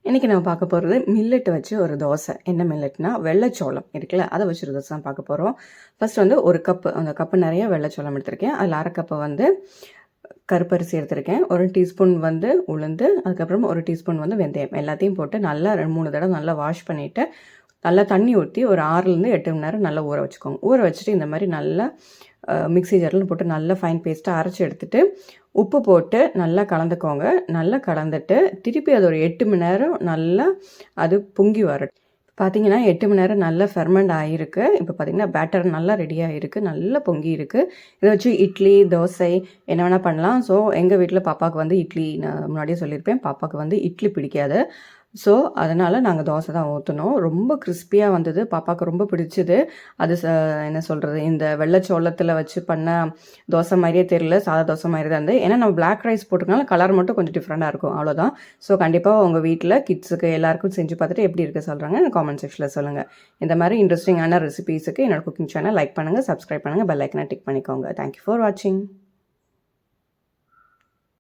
இன்றைக்கி நம்ம பார்க்க போகிறது மில்லட் வச்சு ஒரு தோசை. என்ன மில்லட்னா வெள்ளைச்சோளம் இருக்குல்ல, அதை வச்சு ஒரு தோசை தான் பார்க்க போகிறோம். ஃபர்ஸ்ட் வந்து ஒரு கப்பு, அந்த கப்பு நிறைய வெள்ளைச்சோளம் எடுத்திருக்கேன். அதில் அரை கப்பு வந்து கருப்பரிசி எடுத்திருக்கேன். ஒரு டீஸ்பூன் வந்து உளுந்து, அதுக்கப்புறம் ஒரு டீஸ்பூன் வந்து வெந்தயம், எல்லாத்தையும் போட்டு நல்லா 2-3 தடவை நல்லா வாஷ் பண்ணிவிட்டு நல்லா தண்ணி ஊற்றி ஒரு 6லேருந்து 8 மணி நேரம் நல்லா ஊற வச்சுக்கோங்க. ஊற வச்சுட்டு இந்த மாதிரி நல்லா மிக்ஸி ஜாரில் போட்டு நல்லா ஃபைன் பேஸ்ட்டாக அரைச்சி எடுத்துகிட்டு உப்பு போட்டு நல்லா கலந்துக்கோங்க. நல்லா கலந்துட்டு திருப்பி அது ஒரு 8 மணி நேரம் நல்லா அது பொங்கி வரட்டும். பார்த்தீங்கன்னா 8 மணி நேரம் நல்லா ஃபெர்மெண்ட் ஆகிருக்கு. இப்போ பார்த்தீங்கன்னா பேட்டர் நல்லா ரெடியாக இருக்குது, நல்லா பொங்கி இருக்குது. இதை வச்சு இட்லி, தோசை என்ன வேணால் பண்ணலாம். ஸோ எங்கள் வீட்டில் பாப்பாவுக்கு வந்து இட்லி, நான் முன்னாடியே சொல்லியிருப்பேன், பாப்பாவுக்கு வந்து இட்லி பிடிக்காது. ஸோ அதனால் நாங்கள் தோசை தான் ஊற்றினோம். ரொம்ப கிறிஸ்பியாக வந்தது, பாப்பாவுக்கு ரொம்ப பிடிச்சிது. அது என்ன சொல்கிறது, இந்த வெள்ளைச்சோளத்தில் வச்சு பண்ண தோசை மாதிரியே தெரியல, சாதா தோசை மாதிரி தான் இருந்தது. ஏன்னா நம்ம பிளாக் ரைஸ் போட்டுக்கனால கலர் மட்டும் கொஞ்சம் டிஃப்ரெண்ட்டாக இருக்கும், அவ்வளோதான். ஸோ கண்டிப்பாக உங்கள் வீட்டில் கிட்ஸுக்கு எல்லாருக்கும் செஞ்சு பார்த்துட்டு எப்படி இருக்குது சொல்கிறாங்க காமெண்ட் செக்ஷனில் சொல்லுங்கள். இந்த மாதிரி இன்ட்ரெஸ்டிங்கான ரெசிபீஸுக்கு என்னோடய குக்கிங் சேனல் லைக் பண்ணுங்கள், சப்ஸ்கிரைப் பண்ணுங்கள், பெல் ஐக்கனை டிக் பண்ணிக்கோங்க. தேங்க்யூ ஃபார் வாட்சிங்.